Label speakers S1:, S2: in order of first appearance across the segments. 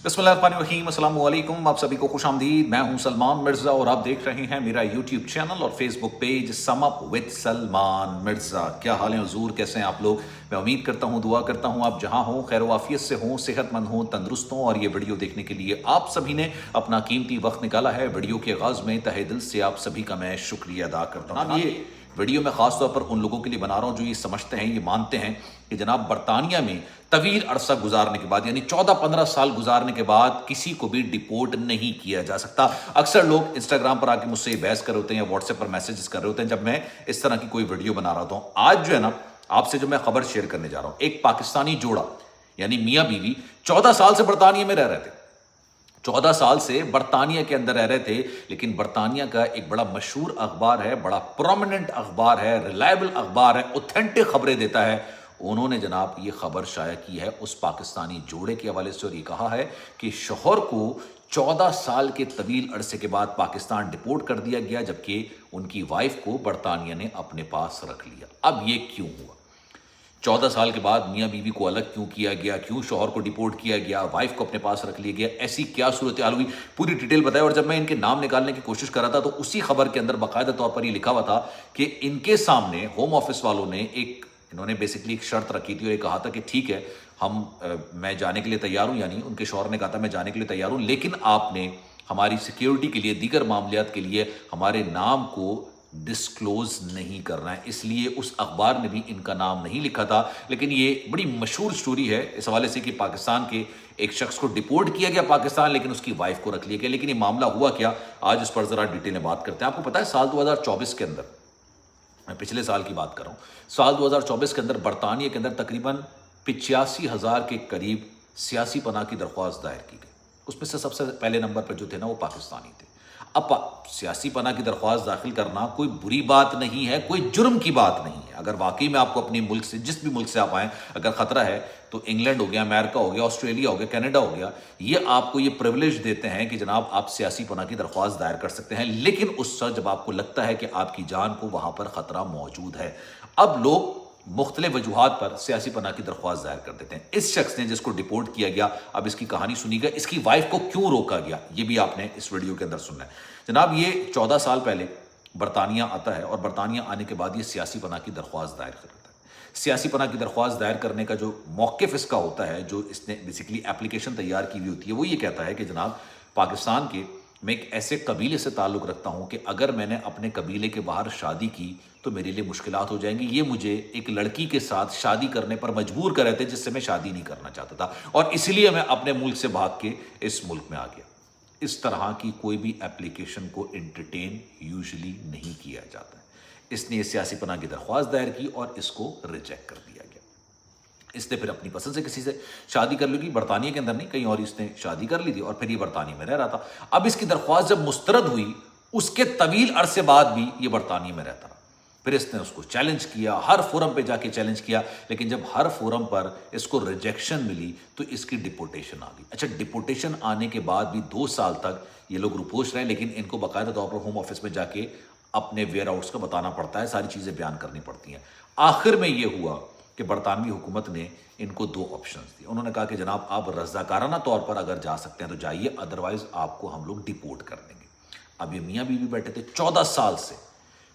S1: बिस्मिल्लाहिर्रहमानिर्रहीम, अस्सलाम वालेकुम। आप सभी को खुश आमदीद। मैं हूं सलमान मिर्ज़ा और आप देख रहे हैं मेरा यूट्यूब चैनल और Facebook page sum up with Salman Mirza. क्या हाल है हुजूर, कैसे हैं आप लोग? मैं उम्मीद करता हूं, दुआ करता हूं आप जहां हों खैर वाफियत से हों, सेहतमंद हों, तंदुरुस्त हों। और ये वीडियो देखने के लिए आप सभी ने अपना कीमती वक्त निकाला है। वीडियो के आगाज़ में तहे दिल से आप सभी का मैं शुक्रिया अदा करता हूँ। ये वीडियो मैं ख़ास तौर पर उन लोगों के लिए बना रहा हूँ जो ये समझते हैं, ये मानते हैं कि जनाब बरतानिया में तवील अरसा गुजारने के बाद यानी 14-15 साल गुजारने के बाद किसी को भी डिपोर्ट नहीं किया जा सकता। अक्सर लोग इंस्टाग्राम पर आके मुझसे बहस कर रहे होते हैं या व्हाट्सएप पर मैसेजेस कर रहे होते हैं जब मैं इस तरह की कोई वीडियो बना रहा होता हूँ। आज जो है ना, आपसे जो मैं खबर शेयर करने जा रहा हूँ, एक पाकिस्तानी जोड़ा यानी मियाँ बीवी 14 साल से बरतानिया में रह रहे थे। 14 साल से बरतानिया के अंदर रह रहे थे, लेकिन बरतानिया का एक बड़ा मशहूर अखबार है, बड़ा प्रोमिनेंट अखबार है, रिलायबल अखबार है, ऑथेंटिक खबरें देता है। उन्होंने जनाब ये खबर शाया की है उस पाकिस्तानी जोड़े के हवाले से और ये कहा है कि शौहर को 14 साल के तवील अरसे के बाद पाकिस्तान डिपोर्ट कर दिया गया, जबकि उनकी वाइफ को बरतानिया ने अपने पास रख लिया। अब ये क्यों हुआ? 14 साल के बाद मियाँ बीवी को अलग क्यों किया गया? क्यों शौहर को डिपोर्ट किया गया? वाइफ को अपने पास रख लिया गया? ऐसी क्या सूरत हाल हुई? पूरी डिटेल बताया। और जब मैं इनके नाम निकालने की कोशिश कर रहा था तो उसी खबर के अंदर बाकायदा तौर पर ये लिखा हुआ था कि इनके सामने होम ऑफिस वालों ने इन्होंने बेसिकली एक शर्त रखी थी और ये कहा था कि ठीक है, मैं जाने के लिए तैयार हूँ, यानी उनके शौहर ने कहा था मैं जाने के लिए तैयार हूँ, लेकिन आपने हमारी सिक्योरिटी के लिए, दीगर मामलियात के लिए हमारे नाम को डिस्क्लोज नहीं करना है। इसलिए उस अखबार ने भी इनका नाम नहीं लिखा था। लेकिन ये बड़ी मशहूर स्टोरी है इस हवाले से कि पाकिस्तान के एक शख्स को डिपोर्ट किया गया पाकिस्तान, लेकिन उसकी वाइफ को रख लिया गया। लेकिन ये मामला हुआ क्या, आज इस पर ज़रा डिटेल में बात करते हैं। आपको पता है साल 2024 के अंदर, मैं पिछले साल की बात कर रहा हूँ, साल 2024 के अंदर बरतानिया के अंदर तकरीबन 85,000 के करीब सियासी पनाह की दरख्वास्त दायर की गई। उसमें से सबसे पहले नंबर पर जो थे ना वो पाकिस्तानी थे। अब सियासी पनाह की दरख्वास्त दाखिल करना कोई बुरी बात नहीं है, कोई जुर्म की बात नहीं है। अगर वाकई में आपको अपने मुल्क से, जिस भी मुल्क से आप आएँ, अगर ख़तरा है तो इंग्लैंड हो गया, अमेरिका हो गया, ऑस्ट्रेलिया हो गया, कनाडा हो गया, ये आपको ये प्रिविलेज देते हैं कि जनाब आप सियासी पनाह की दरख्वास्त दायर कर सकते हैं। लेकिन उस वक्त जब आपको लगता है कि आपकी जान को वहाँ पर ख़तरा मौजूद है, अब लोग मुख्तलिफ वजूहात पर सियासी पनाह की दरख्वास्त दायर कर देते हैं। इस शख्स ने जिसको डिपोर्ट किया गया, अब इसकी कहानी सुनी गई, इसकी वाइफ को क्यों रोका गया, ये भी आपने इस वीडियो के अंदर सुनना है। जनाब ये 14 साल पहले बरतानिया आता है और बरतानिया आने के बाद ये सियासी पनाह की दरख्वास्त दायर करता है। सियासी पनाह की दरख्वास्त दायर करने का जो मौक़िफ़ इसका होता है, जो इसने बेसिकली एप्लीकेशन तैयार की हुई होती है, वो ये कहता है कि जनाब पाकिस्तान के मैं एक ऐसे कबीले से ताल्लुक़ रखता हूँ कि अगर मैंने अपने कबीले के बाहर शादी की तो मेरे लिए मुश्किलात हो जाएंगी। ये मुझे एक लड़की के साथ शादी करने पर मजबूर कर रहे थे जिससे मैं शादी नहीं करना चाहता था, और इसलिए मैं अपने मुल्क से भाग के इस मुल्क में आ गया। इस तरह की कोई भी एप्लीकेशन को एंटरटेन यूजुअली नहीं किया जाता है। इसने सियासी पनाह की दरख्वास्त दायर की और इसको रिजेक्ट कर दिया गया। इसने फिर अपनी पसंद से किसी से शादी कर ली थी, बरतानिया के अंदर नहीं, कहीं और इसने शादी कर ली थी और फिर ये बरतानिया में रह रहा था। अब इसकी दरख्वास्त जब मुस्तरद हुई, उसके तवील अरसे बाद भी ये बरतानिया में रहता रहा। फिर इसने उसको चैलेंज किया, हर फोरम पे जाके चैलेंज किया, लेकिन जब हर फोरम पर इसको रिजेक्शन मिली तो इसकी डिपोर्टेशन आ गई। अच्छा, डिपोर्टेशन आने के बाद भी 2 साल तक ये लोग रुपोश रहे, लेकिन इनको बाकायदा तौर पर होम ऑफिस में जाके अपने वेयर हाउस का बताना पड़ता है, सारी चीज़ें बयान करनी पड़ती हैं। आखिर में ये हुआ कि बरतानवी हुकूमत ने इनको 2 ऑप्शंस दिए। उन्होंने कहा कि जनाब आप रज़ाकाराना तौर पर अगर जा सकते हैं तो जाइए, अदरवाइज आपको हम लोग डिपोर्ट कर देंगे। अब ये मियाँ बीवी बैठे थे 14 साल से,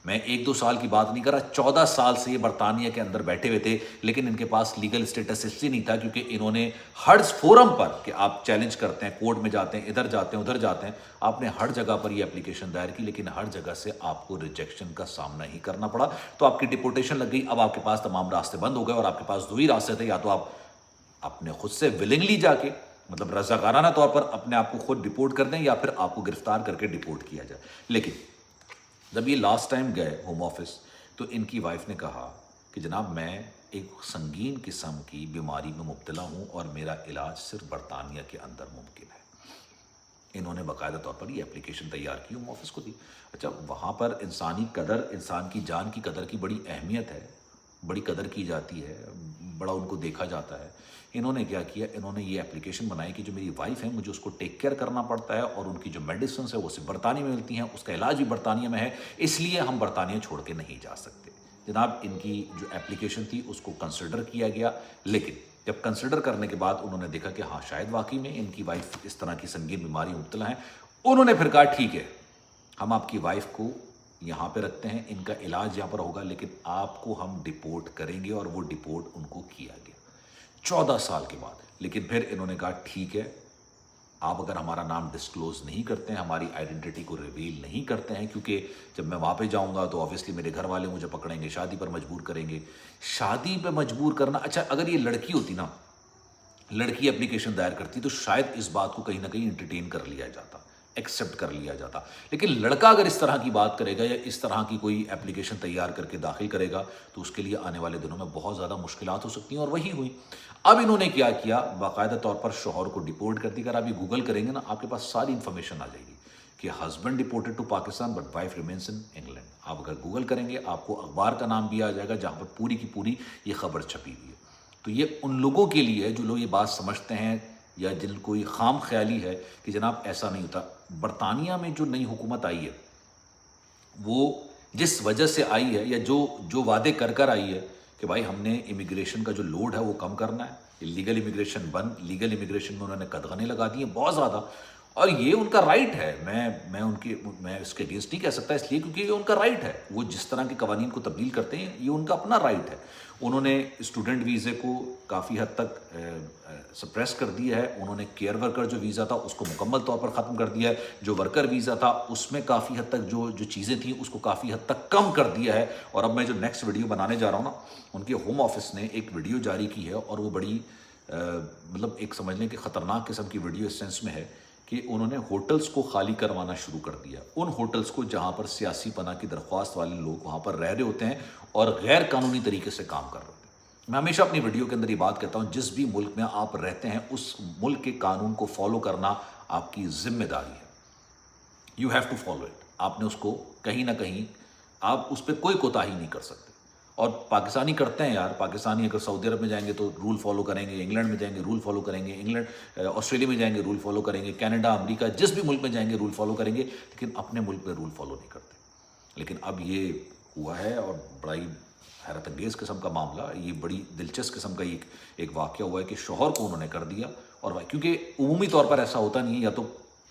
S1: मैं 1-2 साल की बात नहीं कर रहा, 14 साल से ये बरतानिया के अंदर बैठे हुए थे, लेकिन इनके पास लीगल स्टेटस इसलिए नहीं था क्योंकि इन्होंने हर फोरम पर कि आप चैलेंज करते हैं, कोर्ट में जाते हैं, इधर जाते हैं, उधर जाते हैं, आपने हर जगह पर ये एप्लीकेशन दायर की, लेकिन हर जगह से आपको रिजेक्शन का सामना ही करना पड़ा। तो आपकी डिपोर्टेशन लग गई। अब आपके पास तमाम रास्ते बंद हो गए और आपके पास 2 ही रास्ते थे, या तो आप अपने खुद से विलिंगली जाके, मतलब रज़ाकाराना तौर पर अपने आप को खुद डिपोर्ट कर दें, या फिर आपको गिरफ्तार करके डिपोर्ट किया जाए। लेकिन जब ये लास्ट टाइम गए होम ऑफिस तो इनकी वाइफ ने कहा कि जनाब मैं एक संगीन किस्म की बीमारी में मुब्तला हूँ और मेरा इलाज सिर्फ बरतानिया के अंदर मुमकिन है। इन्होंने बाकायदा तौर पर ये एप्लीकेशन तैयार की, होम ऑफिस को दी। अच्छा, वहाँ पर इंसानी कदर, इंसान की जान की कदर की बड़ी अहमियत है, बड़ी कदर की जाती है, बड़ा उनको देखा जाता है। इन्होंने क्या किया, इन्होंने ये एप्लीकेशन बनाई कि जो मेरी वाइफ है मुझे उसको टेक केयर करना पड़ता है और उनकी जो मेडिसिन है वो सिर्फ बरतानिया में मिलती हैं, उसका इलाज भी बरतानिया में है, इसलिए हम बरतानिया छोड़ के नहीं जा सकते। जनाब इनकी जो एप्लीकेशन थी उसको कंसिडर किया गया, लेकिन जब कंसिडर करने के बाद उन्होंने देखा कि हाँ शायद वाकई में इनकी वाइफ इस तरह की संगीन बीमारी में मुब्तला है, उन्होंने फिर कहा ठीक है, हम आपकी वाइफ को यहाँ पे रखते हैं, इनका इलाज यहाँ पर होगा, लेकिन आपको हम डिपोर्ट करेंगे। और वो डिपोर्ट उनको किया गया 14 साल के बाद। लेकिन फिर इन्होंने कहा ठीक है, आप अगर हमारा नाम डिस्क्लोज नहीं करते हैं, हमारी आइडेंटिटी को रिवील नहीं करते हैं, क्योंकि जब मैं वहाँ पे जाऊँगा तो ऑब्वियसली मेरे घर वाले मुझे पकड़ेंगे, शादी पर मजबूर करेंगे। शादी पे मजबूर करना, अच्छा अगर ये लड़की होती ना, लड़की एप्लीकेशन दायर करती तो शायद इस बात को कहीं ना कहीं इंटरटेन कर लिया जाता, एक्सेप्ट कर लिया जाता। लेकिन लड़का अगर इस तरह की बात करेगा या इस तरह की कोई एप्लीकेशन तैयार करके दाखिल करेगा तो उसके लिए आने वाले दिनों में बहुत ज़्यादा मुश्किलात हो सकती हैं। और वही हुई। अब इन्होंने क्या किया, बाकायदा तौर पर शौहर को डिपोर्ट कर दिया। अगर आप ये गूगल करेंगे ना, आपके पास सारी इंफॉर्मेशन आ जाएगी कि husband deported to Pakistan but wife remains in England. आप अगर गूगल करेंगे आपको अखबार का नाम भी आ जाएगा जहाँ पर पूरी की पूरी ये खबर छपी हुई है। तो ये उन लोगों के लिए है जो लोग ये बात समझते हैं या जिनको ये खाम ख्याली है कि जनाब ऐसा नहीं होता। बरतानिया में जो नई हुकूमत आई है वो जिस वजह से आई है या जो वादे कर कर आई है कि भाई हमने इमिग्रेशन का जो लोड है वो कम करना है, इलीगल इमिग्रेशन बंद, लीगल इमिग्रेशन में उन्होंने कदगने लगा दी हैं बहुत ज़्यादा। और ये उनका राइट है, मैं इसके अगेंस्ट नहीं कह सकता, इसलिए क्योंकि ये उनका राइट है। वो जिस तरह के कवानीन को तब्दील करते हैं ये उनका अपना राइट है। उन्होंने स्टूडेंट वीज़े को काफ़ी हद तक सप्रेस कर दिया है। उन्होंने केयर वर्कर जो वीज़ा था उसको मुकम्मल तौर पर ख़त्म कर दिया है। जो वर्कर वीज़ा था उसमें काफ़ी हद तक जो चीज़ें थी उसको काफ़ी हद तक कम कर दिया है। और अब मैं जो नेक्स्ट वीडियो बनाने जा रहा हूँ ना, उनके होम ऑफिस ने एक वीडियो जारी की है और वो बड़ी मतलब एक समझने की ख़तरनाक किस्म की वीडियो इस सेंस में है कि उन्होंने होटल्स को खाली करवाना शुरू कर दिया। उन होटल्स को जहां पर सियासी पनाह की दरख्वास्त वाले लोग वहां पर रह रहे होते हैं और गैर कानूनी तरीके से काम कर रहे होते हैं। मैं हमेशा अपनी वीडियो के अंदर ये बात कहता हूं, जिस भी मुल्क में आप रहते हैं उस मुल्क के कानून को फॉलो करना आपकी जिम्मेदारी है। You have to follow it. आपने उसको कहीं ना कहीं, आप उस पर कोई कोताही नहीं कर सकते। और पाकिस्तानी करते हैं यार, पाकिस्तानी अगर सऊदी अरब में जाएंगे तो रूल फॉलो करेंगे, इंग्लैंड में जाएंगे रूल फॉलो करेंगे, ऑस्ट्रेलिया में जाएंगे रूल फॉलो करेंगे, कनाडा, अमेरिका, जिस भी मुल्क में जाएंगे रूल फॉलो करेंगे, लेकिन अपने मुल्क में रूल फॉलो नहीं करते। लेकिन अब ये हुआ है और बड़ा ही हैरत अंगेज़ किस्म का मामला, ये बड़ी दिलचस्प किस्म का एक वाक़या हुआ है कि शौहर को उन्होंने कर दिया। और क्योंकि उमूमी तौर पर ऐसा होता नहीं है, या तो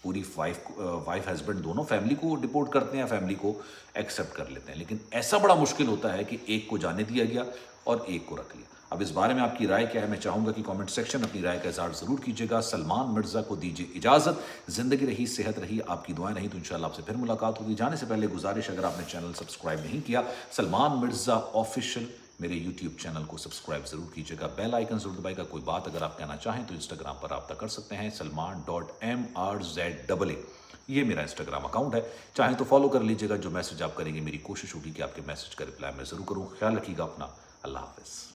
S1: पूरी वाइफ हस्बैंड दोनों फैमिली को डिपोर्ट करते हैं, फैमिली को एक्सेप्ट कर लेते हैं। लेकिन ऐसा बड़ा मुश्किल होता है कि एक को जाने दिया गया और एक को रख लिया। अब इस बारे में आपकी राय क्या है? मैं चाहूँगा कि कमेंट सेक्शन में अपनी राय का इज़हार ज़रूर कीजिएगा। सलमान मिर्ज़ा को दीजिए इजाज़त। ज़िंदगी रही, सेहत रही, आपकी दुआएं रही तो इंशाल्लाह आपसे फिर मुलाकात होगी। जाने से पहले गुजारिश, अगर आपने चैनल सब्सक्राइब नहीं किया, सलमान मिर्ज़ा ऑफिशियल मेरे YouTube चैनल को सब्सक्राइब ज़रूर कीजिएगा, बेल आइकन ज़रूर दबाइएगा। कोई बात अगर आप कहना चाहें तो इंस्टाग्राम पर रब्ता कर सकते हैं, salman.mrza, ये मेरा इंस्टाग्राम अकाउंट है, चाहें तो फॉलो कर लीजिएगा। जो मैसेज आप करेंगे मेरी कोशिश होगी कि आपके मैसेज का रिप्लाई मैं ज़रूर करूँ। ख्याल रखिएगा अपना। अल्लाह हाफ़िज़।